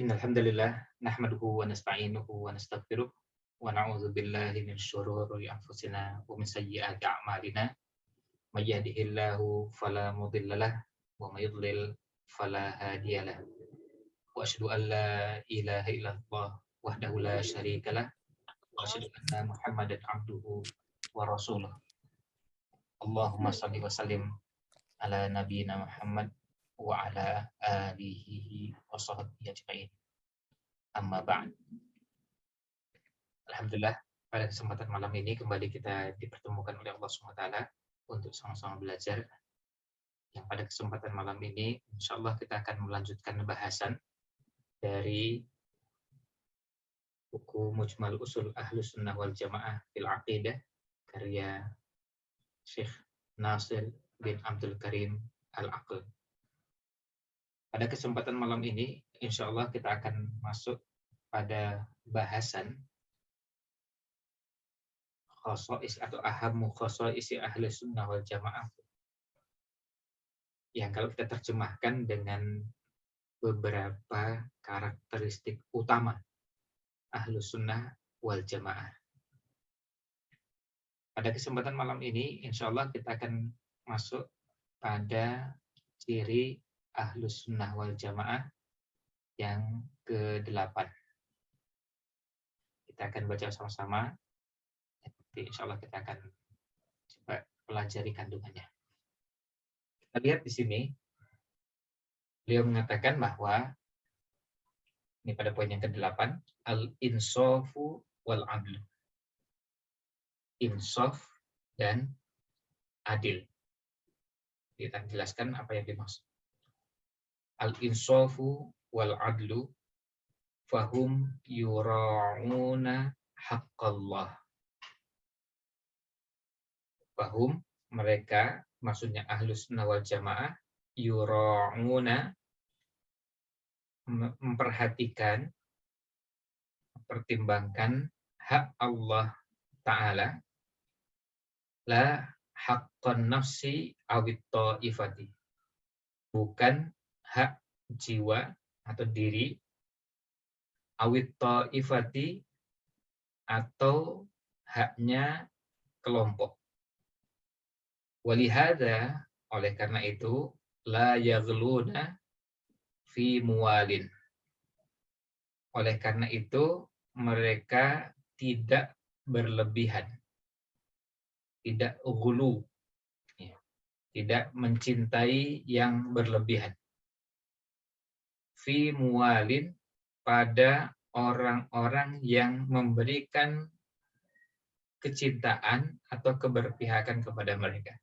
Innal hamdalillah nahmaduhu wa nasta'inuhu wa nastaghfiruh wa na'udzu billahi min syururi anfusina wa min sayyiati a'malina. May yahdihillahu fala mudhillalah wa may yudlil fala hadiyalah. Wa asyhadu an la ilaha illallah wahdahu la syarikalah wa asyhadu anna Muhammadan abduhu wa rasuluh. Allahumma shalli wa sallim ala nabiyyina Muhammad wa ala alihi wa sahbihi ajma'in. Amma ba'd. Alhamdulillah, pada kesempatan malam ini kembali kita dipertemukan oleh Allah SWT untuk sama-sama belajar. Yang pada kesempatan malam ini, insya Allah kita akan melanjutkan bahasan dari buku Mujmal Usul Ahlus Sunnah wal Jamaah fil Aqidah, karya Syekh Nasir bin Abdul Karim Al-Aql. Pada kesempatan malam ini, insya Allah kita akan masuk pada bahasan khosois atau ahammu khosoisi ahli sunnah wal jamaah, yang kalau kita terjemahkan dengan beberapa karakteristik utama ahli sunnah wal jamaah. Pada kesempatan malam ini, insya Allah kita akan masuk pada ciri ahli sunnah wal jamaah yang ke-8. Kita akan baca sama-sama. Nanti insya Allah kita akan coba pelajari kandungannya. Kita lihat di sini, beliau mengatakan bahwa, ini pada poin yang ke-8, al-insafu wal-adl. Insaf dan adil. Kita jelaskan apa yang dimaksud. Al-insafu wal-adlu fahum yura'una haqqallah. Fahum, mereka, maksudnya ahlus sunnah wal jamaah, yura'una, memperhatikan, mempertimbangkan hak Allah Ta'ala, la haqqan nafsi awit ta'ifati, bukan hak jiwa atau diri, awit ta'ifati, atau haknya kelompok. Walihada, oleh karena itu, la yaghluna fi muwalin. Oleh karena itu, mereka tidak berlebihan, tidak ghulu, tidak mencintai yang berlebihan. Fi muwalin, pada orang-orang yang memberikan kecintaan atau keberpihakan kepada mereka.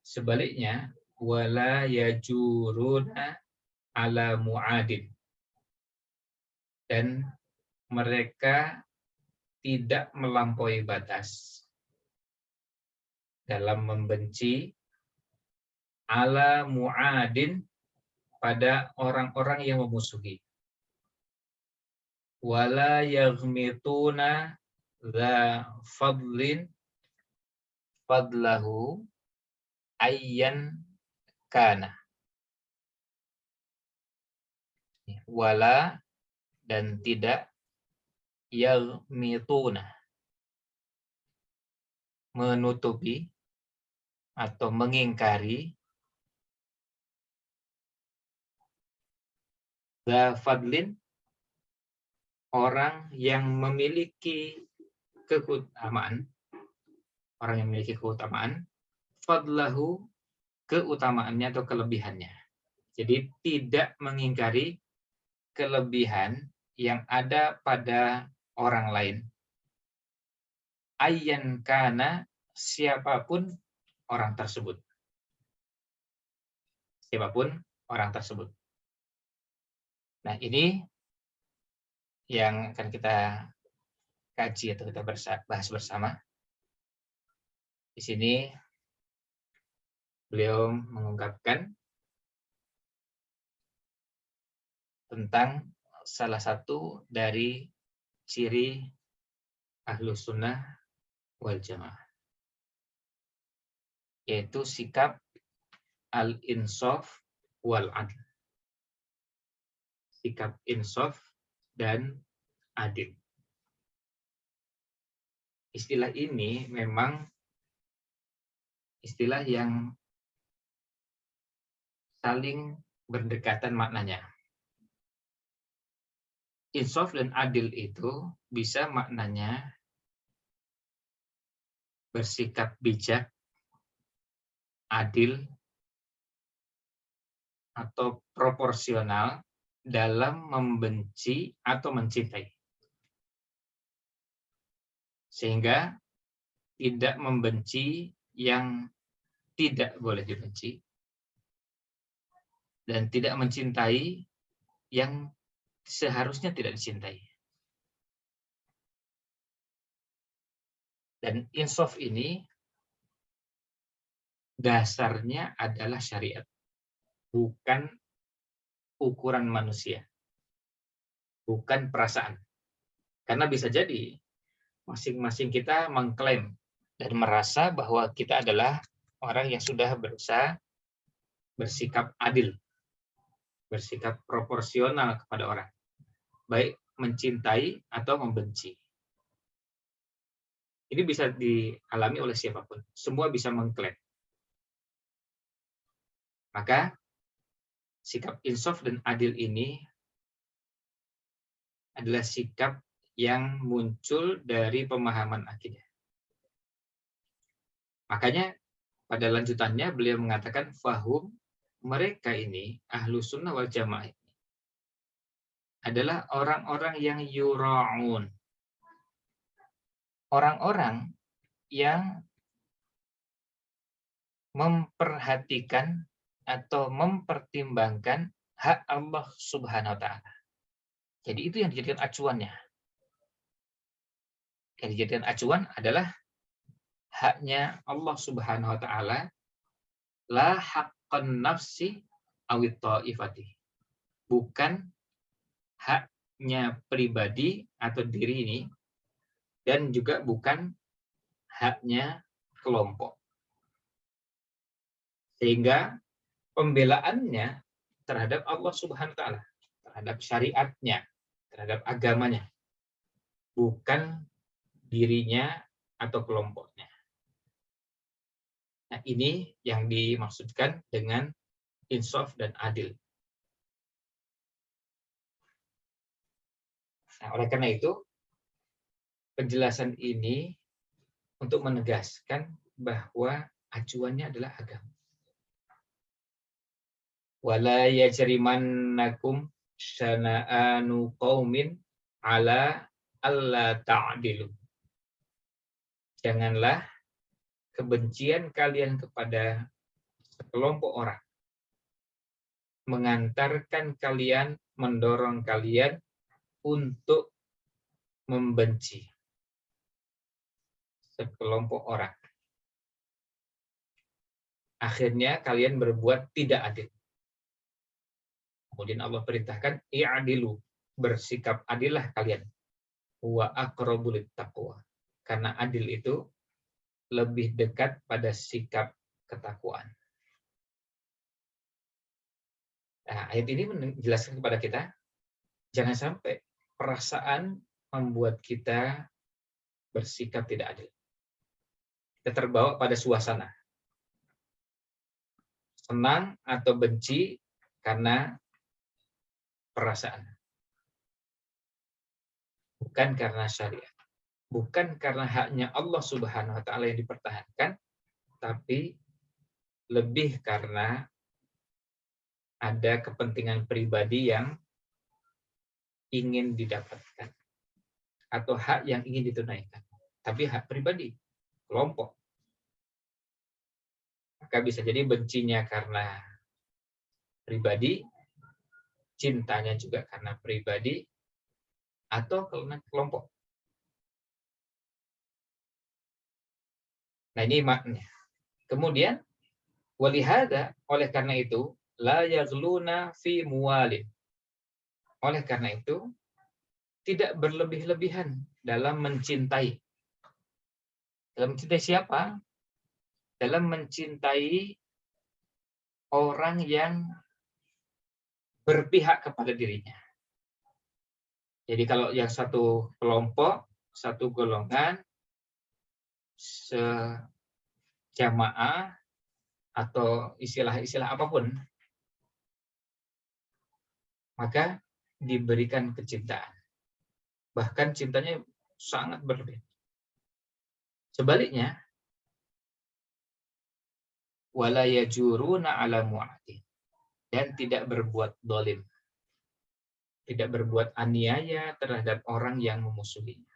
Sebaliknya, wala yajuruna ala mu'adin, dan mereka tidak melampaui batas dalam membenci ala mu'adin, pada orang-orang yang memusuhi. Wala yaghmituna dza fadlin fadlahu ayyan kana. Wala, dan tidak, yaghmituna, menutupi atau mengingkari, dza fadlin, orang yang memiliki keutamaan, fadlahu, keutamaannya atau kelebihannya. Jadi tidak mengingkari kelebihan yang ada pada orang lain. Ayyan kana, siapapun orang tersebut. Siapapun orang tersebut. Nah, ini yang akan kita kaji atau kita bahas bersama. Di sini beliau mengungkapkan tentang salah satu dari ciri ahlus sunnah wal jamaah, yaitu sikap al-insaf wal adl. sikap insaf dan adil. Istilah ini memang istilah yang saling berdekatan maknanya. Insaf dan adil itu bisa maknanya bersikap bijak, adil, atau proporsional dalam membenci atau mencintai. Sehingga tidak membenci yang tidak boleh dibenci, dan tidak mencintai yang seharusnya tidak dicintai. Dan insaf ini dasarnya adalah syariat, bukan ukuran manusia, bukan perasaan. Karena bisa jadi masing-masing kita mengklaim dan merasa bahwa kita adalah orang yang sudah berusaha bersikap adil, bersikap proporsional kepada orang, baik mencintai atau membenci. Ini bisa dialami oleh siapapun. Semua bisa mengklaim. Maka sikap insaf dan adil ini adalah sikap yang muncul dari pemahaman akidah. Makanya pada lanjutannya beliau mengatakan fahum, mereka ini ahlu sunnah wal jamaah adalah orang-orang yang yura'un. Orang-orang yang memperhatikan atau mempertimbangkan hak Allah Subhanahu wa taala. Jadi itu yang dijadikan acuannya. Yang dijadikan acuan adalah haknya Allah Subhanahu wa taala, la haqqan nafsi awit ta'ifati. Bukan haknya pribadi atau diri ini, dan juga bukan haknya kelompok. Sehingga pembelaannya terhadap Allah Subhanahu wa taala, terhadap syariatnya, terhadap agamanya, bukan dirinya atau kelompoknya. Nah, ini yang dimaksudkan dengan insaf dan adil. Nah, oleh karena itu, penjelasan ini untuk menegaskan bahwa acuannya adalah agama. Wala yajrimannakum syana'anu qaumin ala alla ta'dilu. Janganlah kebencian kalian kepada sekelompok orang mengantarkan kalian, mendorong kalian untuk membenci sekelompok orang. Akhirnya kalian berbuat tidak adil. Kemudian Allah perintahkan, i'adilu, bersikap adillah kalian. Wa aqrabu littaqwa. Karena adil itu lebih dekat pada sikap ketakwaan. Nah, ayat ini menjelaskan kepada kita, jangan sampai perasaan membuat kita bersikap tidak adil. Kita terbawa pada suasana. Senang atau benci karena perasaan. Bukan karena syariat. Bukan karena haknya Allah Subhanahu wa taala yang dipertahankan, tapi lebih karena ada kepentingan pribadi yang ingin didapatkan atau hak yang ingin ditunaikan. Tapi hak pribadi, kelompok. Maka bisa jadi bencinya karena pribadi, cintanya juga karena pribadi, atau karena kelompok. Nah, ini maknanya. Kemudian, walihada, oleh karena itu, la yaghluna fi muwalin. Oleh karena itu, tidak berlebih-lebihan dalam mencintai. Dalam mencintai siapa? Dalam mencintai orang yang berpihak kepada dirinya. Jadi kalau yang satu kelompok, satu golongan, sejamaah, atau istilah-istilah apapun, maka diberikan kecintaan. Bahkan cintanya sangat berlebih. Sebaliknya, wala yajuruna ala mu'adin, dan tidak berbuat dolim, tidak berbuat aniaya terhadap orang yang memusuhinya.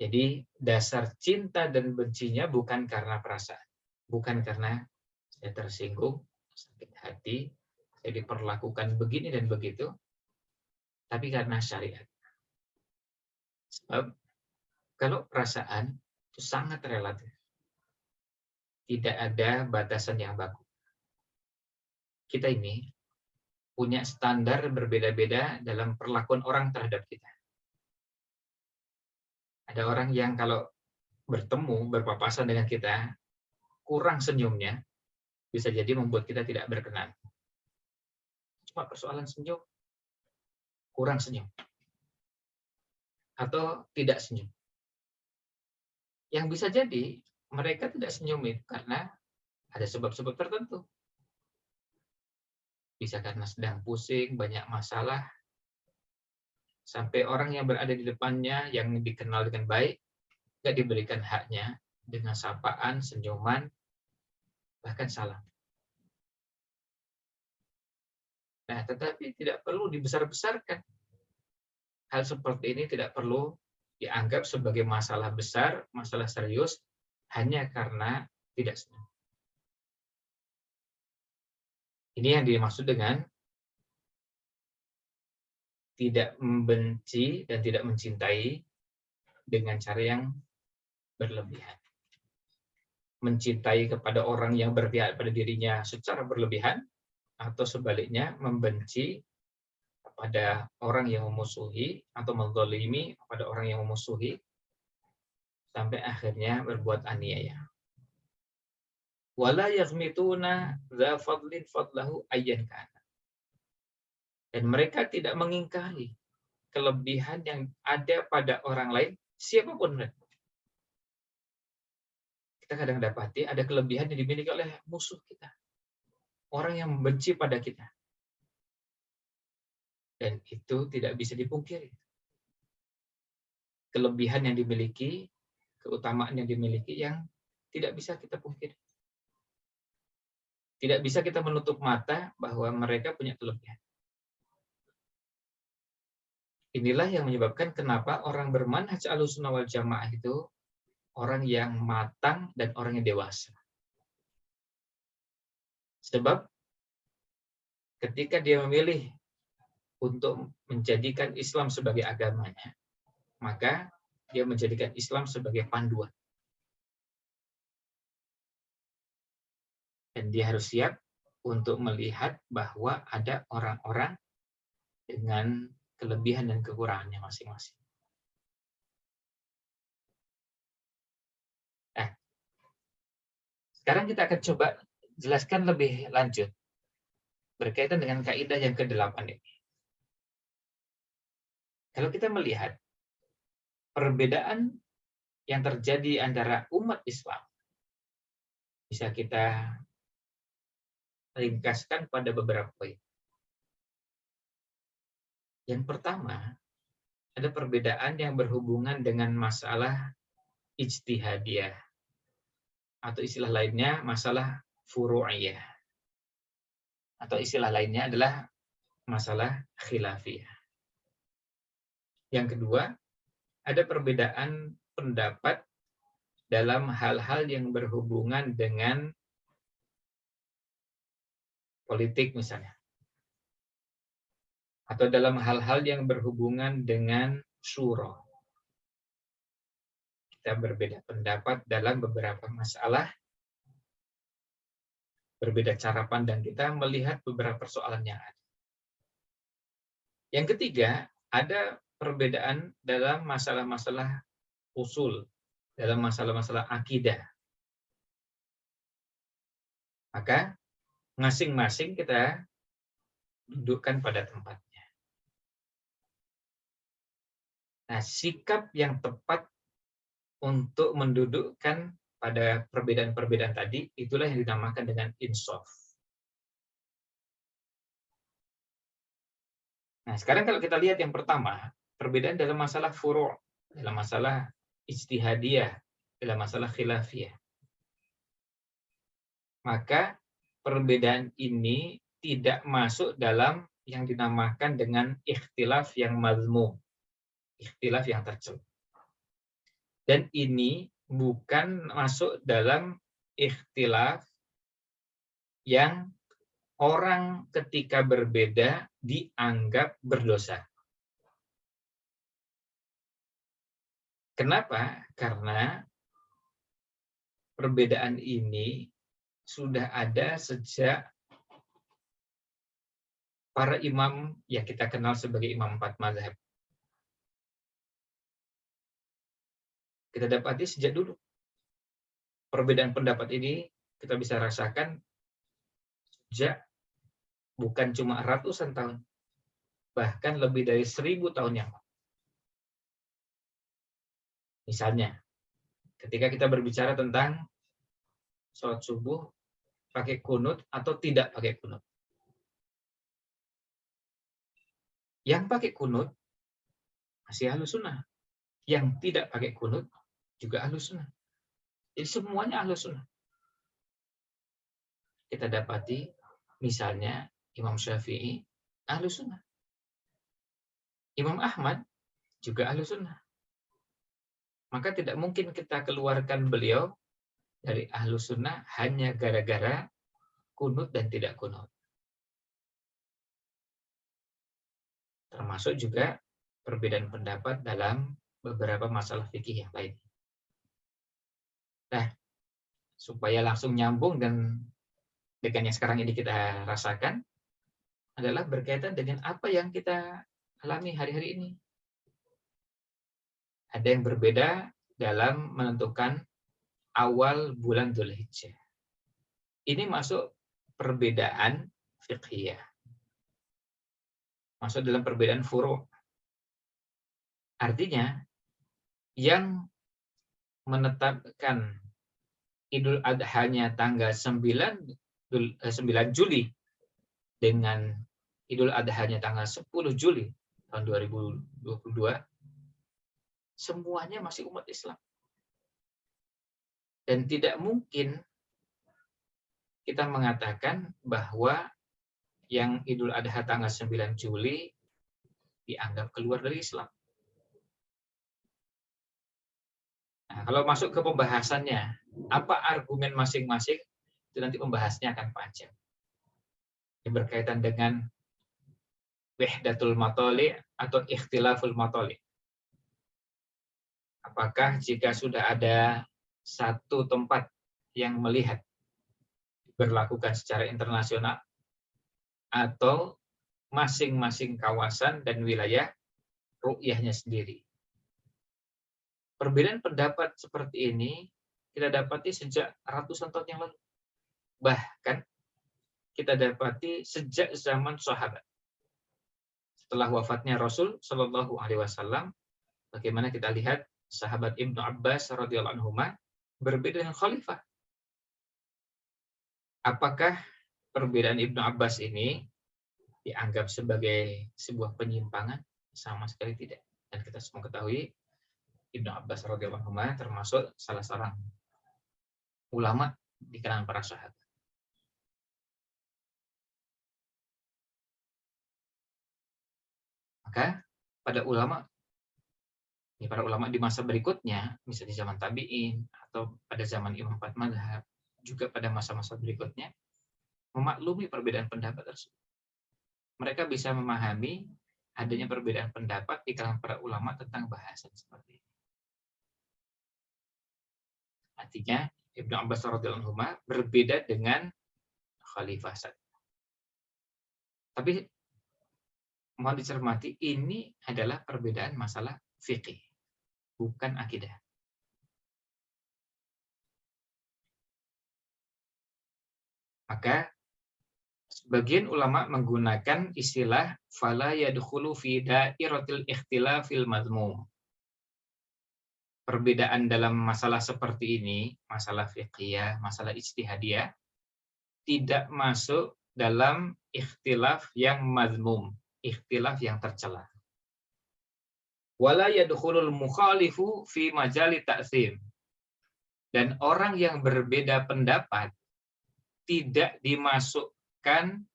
Jadi dasar cinta dan bencinya bukan karena perasaan, bukan karena saya tersinggung, sakit hati, saya diperlakukan begini dan begitu, tapi karena syariat. Sebab kalau perasaan itu sangat relatif. Tidak ada batasan yang baku. Kita ini punya standar berbeda-beda dalam perlakuan orang terhadap kita. Ada orang yang kalau bertemu, berpapasan dengan kita, kurang senyumnya, bisa jadi membuat kita tidak berkenan. Cuma persoalan senyum, kurang senyum. Atau tidak senyum. Yang bisa jadi, mereka tidak senyum itu karena ada sebab-sebab tertentu. Bisa karena sedang pusing, banyak masalah, sampai orang yang berada di depannya yang dikenal dengan baik, tidak diberikan haknya dengan sapaan, senyuman, bahkan salam. Nah, tetapi tidak perlu dibesar-besarkan. Hal seperti ini tidak perlu dianggap sebagai masalah besar, masalah serius, hanya karena tidak senyum. Ini yang dimaksud dengan tidak membenci dan tidak mencintai dengan cara yang berlebihan. Mencintai kepada orang yang berpihak pada dirinya secara berlebihan, atau sebaliknya membenci kepada orang yang memusuhi atau menzalimi kepada orang yang memusuhi sampai akhirnya berbuat aniaya. Wala yaghmituna dza fadlin fadlahu ayyan kana. Dan mereka tidak mengingkari kelebihan yang ada pada orang lain, siapapun mereka. Kita kadang dapati ada kelebihan yang dimiliki oleh musuh kita. Orang yang membenci pada kita. Dan itu tidak bisa dipungkiri. Kelebihan yang dimiliki, keutamaan yang dimiliki yang tidak bisa kita pungkiri. Tidak bisa kita menutup mata bahwa mereka punya kelebihan. Inilah yang menyebabkan kenapa orang bermanhaj Ahlussunnah wal Jamaah itu orang yang matang dan orang yang dewasa. Sebab ketika dia memilih untuk menjadikan Islam sebagai agamanya, maka dia menjadikan Islam sebagai panduan. Dan dia harus siap untuk melihat bahwa ada orang-orang dengan kelebihan dan kekurangannya masing-masing. Nah, sekarang kita akan coba jelaskan lebih lanjut berkaitan dengan kaidah yang ke-8 ini. Kalau kita melihat perbedaan yang terjadi antara umat Islam, bisa kita ringkaskan pada beberapa poin. Yang pertama, ada perbedaan yang berhubungan dengan masalah ijtihadiyah, atau istilah lainnya masalah furu'iyah, atau istilah lainnya adalah masalah khilafiyah. Yang kedua, ada perbedaan pendapat dalam hal-hal yang berhubungan dengan politik misalnya, atau dalam hal-hal yang berhubungan dengan syura. Kita berbeda pendapat dalam beberapa masalah, berbeda cara pandang kita melihat beberapa persoalan yang ada. Yang ketiga, ada perbedaan dalam masalah-masalah usul, dalam masalah-masalah akidah. Maka masing-masing kita dudukkan pada tempatnya. Nah, sikap yang tepat untuk mendudukkan pada perbedaan-perbedaan tadi, itulah yang dinamakan dengan insaf. Nah, sekarang kalau kita lihat yang pertama, perbedaan dalam masalah furu', dalam masalah ijtihadiyah, dalam masalah khilafiyah. Maka perbedaan ini tidak masuk dalam yang dinamakan dengan ikhtilaf yang mazmum, ikhtilaf yang tercela. Dan ini bukan masuk dalam ikhtilaf yang orang ketika berbeda dianggap berdosa. Kenapa? Karena perbedaan ini sudah ada sejak para imam yang kita kenal sebagai imam 4 mazhab. Kita dapati sejak dulu. Perbedaan pendapat ini kita bisa rasakan sejak bukan cuma ratusan tahun, bahkan lebih dari 1000 tahun yang lalu. Misalnya, ketika kita berbicara tentang sholat subuh, pakai kunut atau tidak pakai kunut. Yang pakai kunut masih ahlus sunnah. Yang tidak pakai kunut juga ahlus sunnah. Jadi semuanya ahlus sunnah. Kita dapati misalnya Imam Syafi'i ahlus sunnah. Imam Ahmad juga ahlus sunnah. Maka tidak mungkin kita keluarkan beliau dari ahlus sunnah hanya gara-gara kunut dan tidak kunut. Termasuk juga perbedaan pendapat dalam beberapa masalah fikih yang lain. Nah, supaya langsung nyambung dan dengan yang sekarang ini kita rasakan adalah berkaitan dengan apa yang kita alami hari-hari ini. Ada yang berbeda dalam menentukan awal bulan Dzulhijjah. Ini masuk perbedaan fiqhiyah. Masuk dalam perbedaan furu'. Artinya, yang menetapkan Idul Adha-nya tanggal 9 Juli dengan Idul Adha-nya tanggal 10 Juli tahun 2022, semuanya masih umat Islam. Dan tidak mungkin kita mengatakan bahwa yang Idul Adha tanggal 9 Juli dianggap keluar dari Islam. Nah, kalau masuk ke pembahasannya, apa argumen masing-masing, itu nanti pembahasnya akan panjang. Yang berkaitan dengan wahdatul matali atau ikhtilaful matali. Apakah jika sudah ada satu tempat yang melihat diberlakukan secara internasional atau masing-masing kawasan dan wilayah ru'yahnya sendiri. Perbedaan pendapat seperti ini kita dapati sejak ratusan tahun yang lalu. Bahkan kita dapati sejak zaman sahabat. Setelah wafatnya Rasul Shallallahu Alaihi Wasallam, bagaimana kita lihat sahabat Ibnu Abbas radhiyallahu anhu berbeda dengan khalifah. Apakah perbedaan Ibnu Abbas ini dianggap sebagai sebuah penyimpangan? Sama sekali tidak. Dan kita semua ketahui Ibnu Abbas radhiyallahu anhu termasuk salah seorang ulama di kalangan para sahabat. Maka para ulama di masa berikutnya, misalnya di zaman tabi'in atau pada zaman Imam 4 mazhab, juga pada masa-masa berikutnya, memaklumi perbedaan pendapat tersebut. Mereka bisa memahami adanya perbedaan pendapat di kalangan para ulama tentang bahasan seperti ini. Artinya, Ibnu Abbas radhiyallahu anhu berbeda dengan Khalifah Sa'd. Tapi mohon dicermati, ini adalah perbedaan masalah fikih, bukan akidah. Maka Bagian ulama menggunakan istilah fala yadkhulu fi dairatil ikhtilafil madmum. Perbedaan dalam masalah seperti ini, masalah fiqhiyah, masalah ijtihadiyah, tidak masuk dalam ikhtilaf yang madmum, ikhtilaf yang tercela. Wala yadkhulul mukhalifu fi majali ta'zim. Dan orang yang berbeda pendapat tidak dimasukkan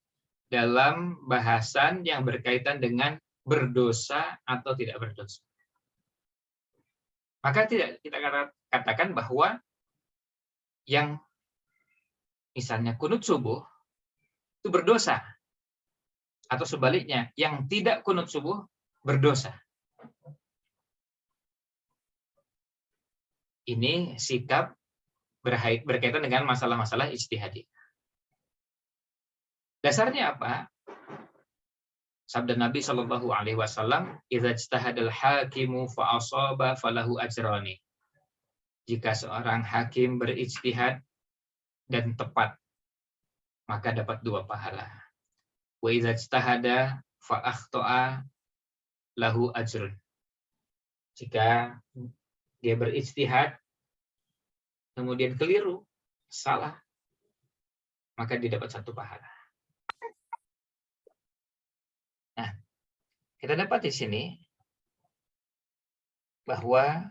dalam bahasan yang berkaitan dengan berdosa atau tidak berdosa. Maka tidak kita katakan bahwa yang misalnya kunut subuh itu berdosa, atau sebaliknya yang tidak kunut subuh berdosa. Ini sikap berkaitan dengan masalah-masalah ijtihadi. Dasarnya apa? Sabda Nabi Shallallahu Alaihi Wasallam, "Idza ijtahadal hakimu fa asaba falahu ajrani." Jika seorang hakim berijtihad dan tepat, maka dapat 2 pahala. Wa idza ijtahada fa akhta'a lahu ajrun. Jika dia berijtihad kemudian keliru, salah, maka dia dapat 1 pahala. Nah, kita dapat di sini bahwa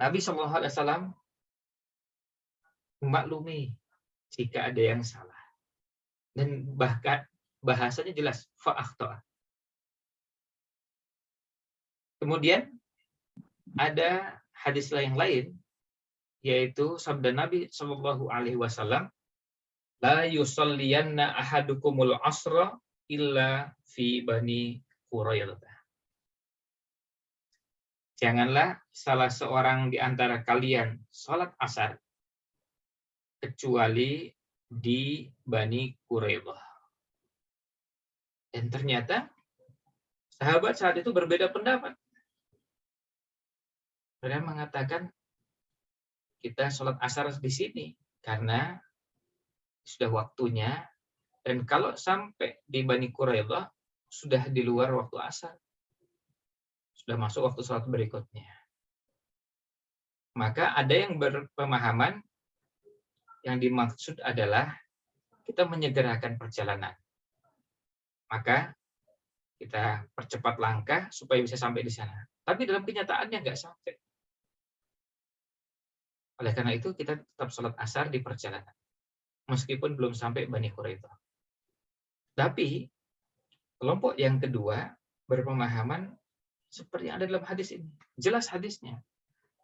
Nabi SAW memaklumi jika ada yang salah. Dan bahkan bahasanya jelas, fa'akhto'a. Kemudian ada hadis yang lain, yaitu sabda Nabi SAW, la yusalliyanna ahadukumul asra illa fi bani Quraidah. Janganlah salah seorang di antara kalian sholat asar kecuali di Bani Quraidah. Dan ternyata sahabat saat itu berbeda pendapat. Mereka mengatakan kita sholat asar di sini karena sudah waktunya, dan kalau sampai di Bani Quraidah sudah di luar waktu asar, sudah masuk waktu sholat berikutnya. Maka ada yang berpemahaman yang dimaksud adalah kita menyegerakan perjalanan. Maka kita percepat langkah supaya bisa sampai di sana. Tapi dalam kenyataannya nggak sampai. Oleh karena itu kita tetap sholat asar di perjalanan. Meskipun belum sampai Bani Quraidah. Tapi kelompok yang kedua berpemahaman seperti yang ada dalam hadis ini. Jelas hadisnya.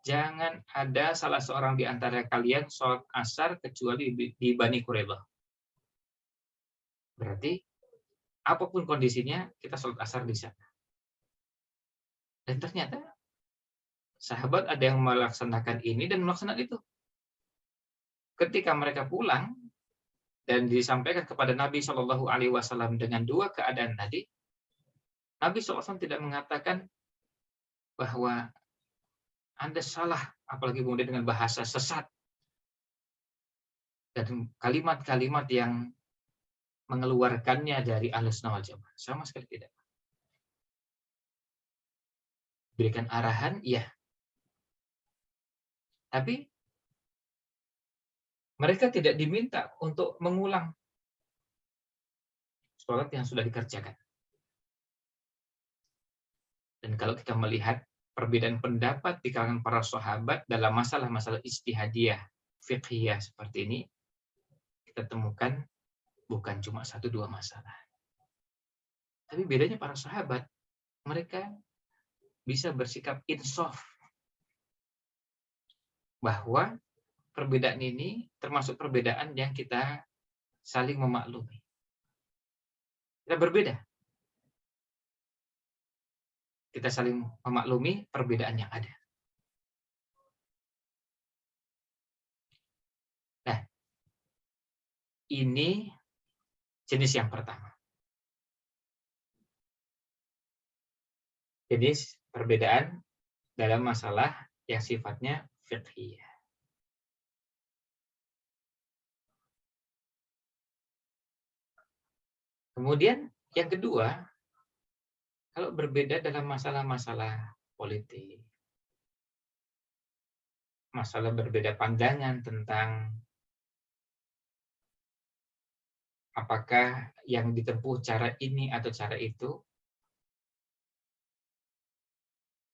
Jangan ada salah seorang di antara kalian sholat asar kecuali di Bani Quraidah. Berarti apapun kondisinya kita sholat asar di sana. Dan ternyata sahabat ada yang melaksanakan ini dan melaksanakan itu. Ketika mereka pulang dan disampaikan kepada Nabi Shallallahu Alaihi Wasallam dengan 2 keadaan tadi, Nabi SAW tidak mengatakan bahwa Anda salah, apalagi kemudian dengan bahasa sesat dan kalimat-kalimat yang mengeluarkannya dari Ahlussunnah wal Jamaah. Sama sekali tidak. Berikan arahan, iya. Tapi mereka tidak diminta untuk mengulang sholat yang sudah dikerjakan. Dan kalau kita melihat perbedaan pendapat di kalangan para sahabat dalam masalah-masalah ijtihadiyah, fiqhiyah seperti ini, kita temukan bukan cuma 1-2 masalah. Tapi bedanya para sahabat, mereka bisa bersikap insaf bahwa perbedaan ini termasuk perbedaan yang kita saling memaklumi. Kita berbeda. Kita saling memaklumi perbedaan yang ada. Nah, ini jenis yang pertama. Jenis perbedaan dalam masalah yang sifatnya fiqhiyah. Kemudian yang kedua, kalau berbeda dalam masalah-masalah politik, masalah berbeda pandangan tentang apakah yang ditempuh cara ini atau cara itu,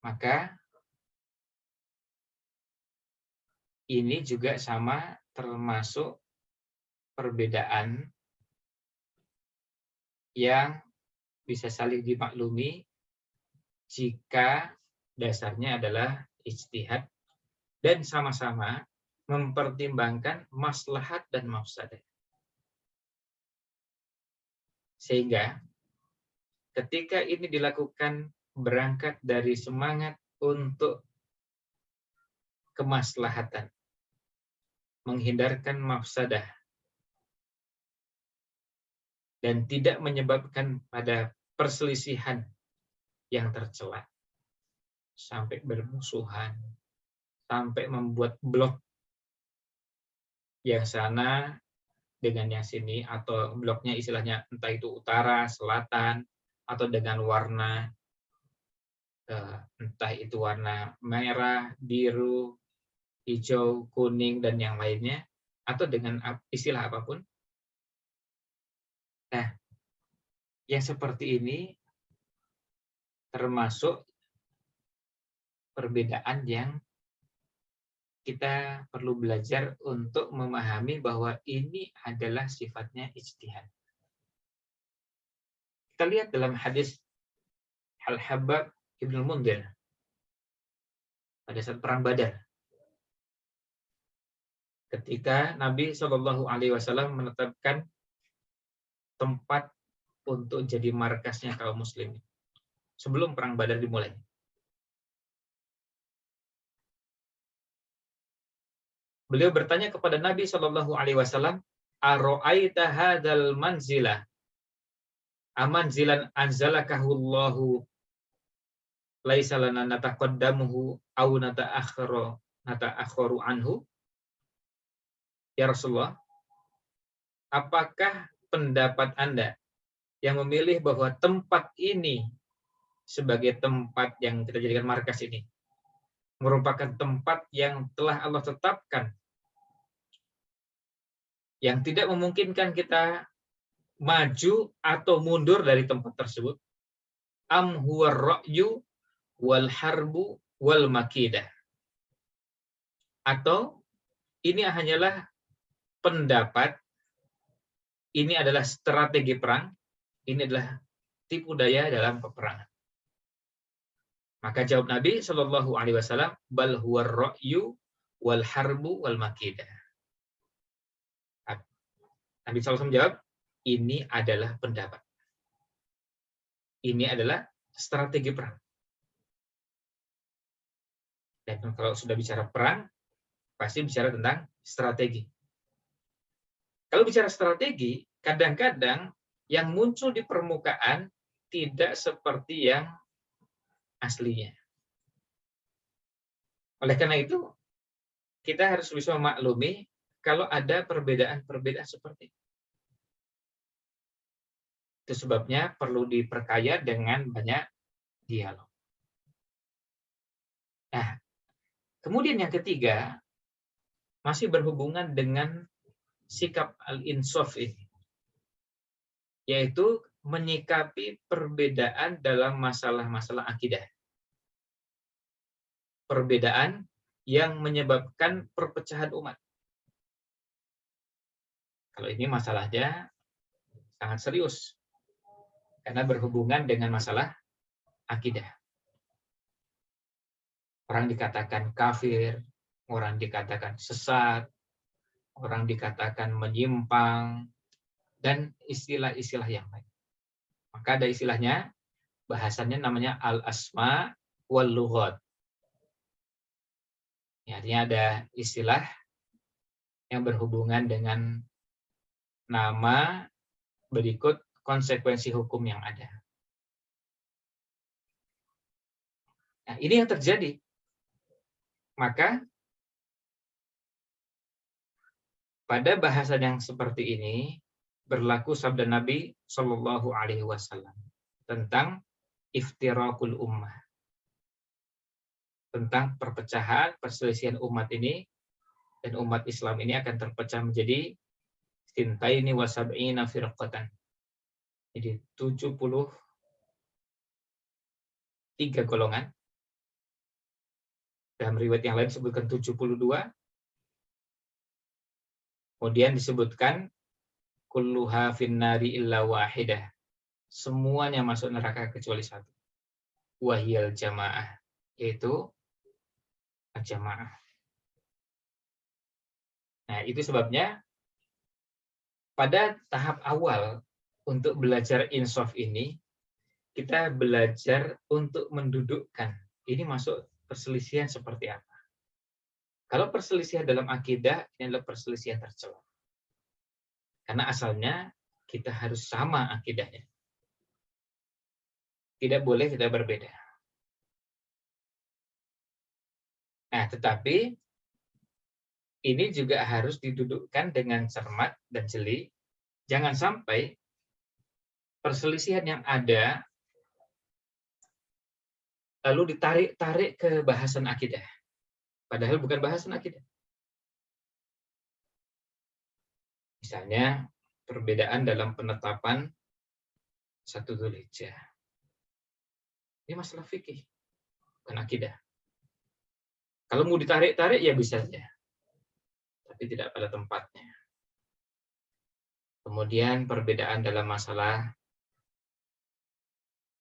maka ini juga sama termasuk perbedaan yang bisa saling dimaklumi jika dasarnya adalah ijtihad dan sama-sama mempertimbangkan maslahat dan mafsadah. Sehingga ketika ini dilakukan berangkat dari semangat untuk kemaslahatan, menghindarkan mafsadah, dan tidak menyebabkan pada perselisihan yang tercela, sampai bermusuhan, sampai membuat blok yang sana dengan yang sini, atau bloknya istilahnya entah itu utara, selatan, atau dengan warna entah itu warna merah, biru, hijau, kuning, dan yang lainnya, atau dengan istilah apapun. Nah, yang seperti ini termasuk perbedaan yang kita perlu belajar untuk memahami bahwa ini adalah sifatnya ijtihad. Kita lihat dalam hadis Al-Habab Ibnu Mundir pada saat perang Badar. Ketika Nabi Shallallahu Alaihi Wasallam menetapkan tempat untuk jadi markasnya kaum muslimin sebelum perang Badar dimulai. Beliau bertanya kepada Nabi Shallallahu Alaihi Wasallam, "Aro'aita hadzal manzilah, amanzilan anzalakahullahu, laisa lana nataqaddamuhu aw nata'akhkharu anhu?" Ya Rasulullah, apakah pendapat Anda yang memilih bahwa tempat ini sebagai tempat yang kita jadikan markas ini merupakan tempat yang telah Allah tetapkan, yang tidak memungkinkan kita maju atau mundur dari tempat tersebut? Am huwa ra'yu wal harbu wal makidah? Atau ini hanyalah pendapat, ini adalah strategi perang, ini adalah tipu daya dalam peperangan? Maka jawab Nabi Shallallahu Alaihi Wasallam, bal huwa ra'yu wal harbu wal makidah. Nabi SAW jawab, ini adalah pendapat. Ini adalah strategi perang. Dan kalau sudah bicara perang, pasti bicara tentang strategi. Kalau bicara strategi, kadang-kadang yang muncul di permukaan tidak seperti yang aslinya. Oleh karena itu, kita harus bisa memaklumi kalau ada perbedaan-perbedaan seperti itu. Itu sebabnya perlu diperkaya dengan banyak dialog. Nah, kemudian yang ketiga, masih berhubungan dengan sikap al-insaf ini, yaitu menyikapi perbedaan dalam masalah-masalah akidah. Perbedaan yang menyebabkan perpecahan umat. Kalau ini masalahnya sangat serius, karena berhubungan dengan masalah akidah. Orang dikatakan kafir, orang dikatakan sesat, orang dikatakan menyimpang, dan istilah-istilah yang lain. Maka ada istilahnya, bahasannya namanya al-asma wal lughat. Ya, artinya ada istilah yang berhubungan dengan nama berikut konsekuensi hukum yang ada. Nah, ini yang terjadi. Maka pada bahasan yang seperti ini, berlaku sabda Nabi Shallallahu Alaihi Wasallam tentang iftirakul ummah, tentang perpecahan, perselisihan umat ini, dan umat Islam ini akan terpecah menjadi sintaini wa sab'ina firqatan. Jadi 73 golongan. Dalam riwayat yang lain disebutkan 72. Kemudian disebutkan kulluha finnari illa wahidah. Semuanya masuk neraka kecuali satu. Wahiyal jamaah, yaitu jamaah. Nah, itu sebabnya pada tahap awal untuk belajar insaf ini, kita belajar untuk mendudukkan ini masuk perselisihan seperti apa. Kalau perselisihan dalam akidah, ini adalah perselisihan tercela. Karena asalnya kita harus sama akidahnya. Tidak boleh kita berbeda. Nah, tetapi ini juga harus didudukkan dengan cermat dan jeli. Jangan sampai perselisihan yang ada lalu ditarik-tarik ke bahasan akidah. Padahal bukan bahasan akidah. Misalnya, perbedaan dalam penetapan satu Dzulhijjah. Ini masalah fikih, bukan akidah. Kalau mau ditarik-tarik, ya bisa saja. Tapi tidak pada tempatnya. Kemudian perbedaan dalam masalah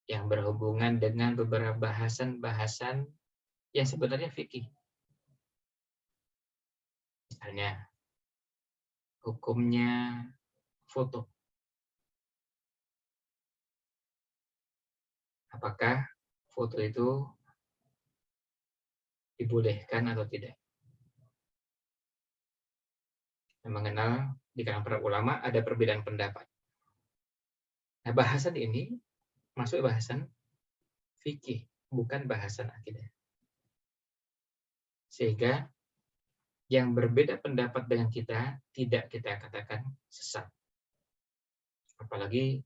yang berhubungan dengan beberapa bahasan-bahasan yang sebenarnya fikih. Misalnya, hukumnya foto. Apakah foto itu dibolehkan atau tidak? Yang mengenal di kalangan para ulama ada perbedaan pendapat. Nah, bahasan ini masuk bahasan fikih, bukan bahasan akidah. Sehingga yang berbeda pendapat dengan kita tidak kita katakan sesat. Apalagi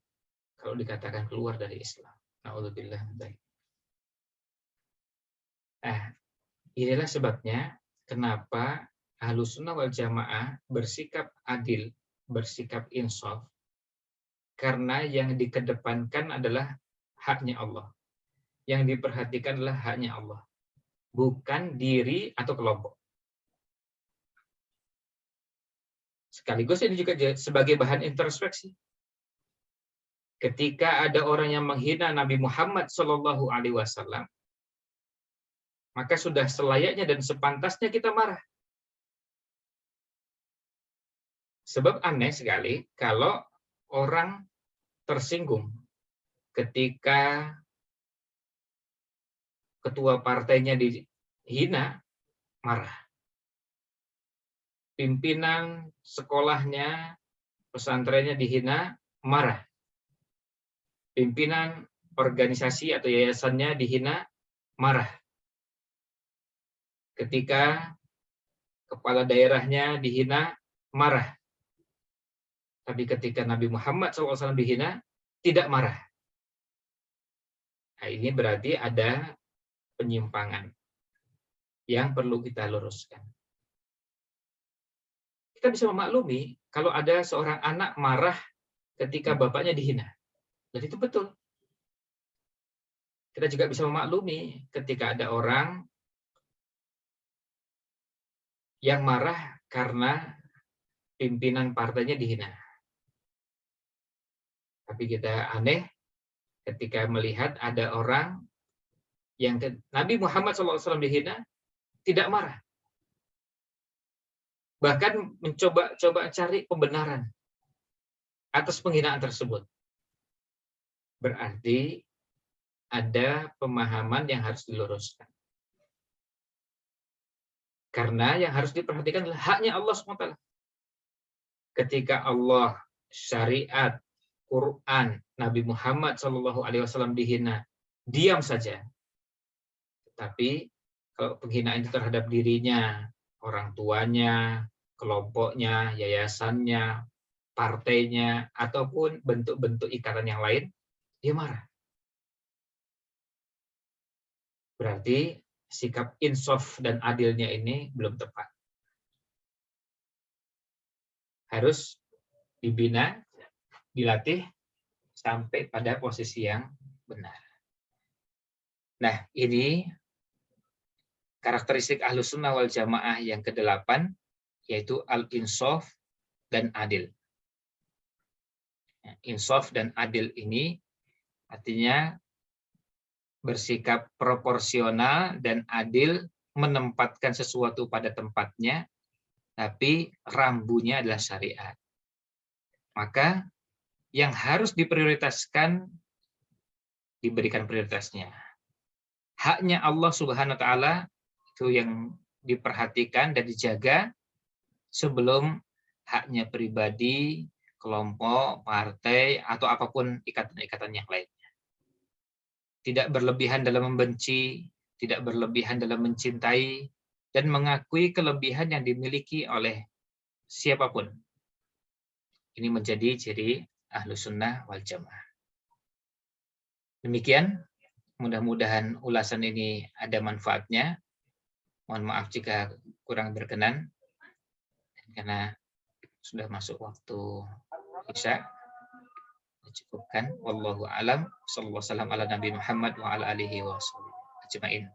kalau dikatakan keluar dari Islam. Na'udzubillah. Nah, inilah sebabnya kenapa Ahlussunnah wal Jamaah bersikap adil, bersikap insaf, karena yang dikedepankan adalah haknya Allah. Yang diperhatikan adalah haknya Allah, bukan diri atau kelompok. Sekaligus ini juga sebagai bahan introspeksi. Ketika ada orang yang menghina Nabi Muhammad SAW, maka sudah selayaknya dan sepantasnya kita marah. Sebab aneh sekali kalau orang tersinggung ketika ketua partainya dihina, marah. Pimpinan sekolahnya, pesantrennya dihina, marah. Pimpinan organisasi atau yayasannya dihina, marah. Ketika kepala daerahnya dihina, marah. Tapi ketika Nabi Muhammad SAW dihina, tidak marah. Nah, ini berarti ada penyimpangan yang perlu kita luruskan. Kita bisa memaklumi kalau ada seorang anak marah ketika bapaknya dihina. Dan itu betul. Kita juga bisa memaklumi ketika ada orang yang marah karena pimpinan partainya dihina. Tapi kita aneh ketika melihat ada orang yang Nabi Muhammad SAW dihina, tidak marah. Bahkan mencoba cari pembenaran atas penghinaan tersebut. Berarti ada pemahaman yang harus diluruskan. Karena yang harus diperhatikan adalah haknya Allah SWT. Ketika Allah, syariat, Quran, Nabi Muhammad SAW dihina, diam saja. Tetapi kalau penghinaan itu terhadap dirinya, orang tuanya, kelompoknya, yayasannya, partainya, ataupun bentuk-bentuk ikatan yang lain, dia marah. Berarti sikap insaf dan adilnya ini belum tepat. Harus dibina, dilatih sampai pada posisi yang benar. Nah, ini karakteristik Ahlus Sunnah wal Jamaah yang ke-8, yaitu al-insaf dan adil. Insaf dan adil ini artinya bersikap proporsional dan adil, menempatkan sesuatu pada tempatnya, tapi rambunya adalah syariat. Maka yang harus diprioritaskan, diberikan prioritasnya. Haknya Allah Subhanahu wa Ta'ala itu yang diperhatikan dan dijaga sebelum haknya pribadi, kelompok, partai, atau apapun ikatan-ikatan yang lainnya. Tidak berlebihan dalam membenci, tidak berlebihan dalam mencintai, dan mengakui kelebihan yang dimiliki oleh siapapun. Ini menjadi ciri Ahlus Sunnah wal Jamaah. Demikian, mudah-mudahan ulasan ini ada manfaatnya. Mohon maaf jika kurang berkenan, karena sudah masuk waktu Isya. Cukupkan. Wallahu a'lam. Sallallahu alaihi wasallam ala Nabi Muhammad wa ala alihi wa ajma'in.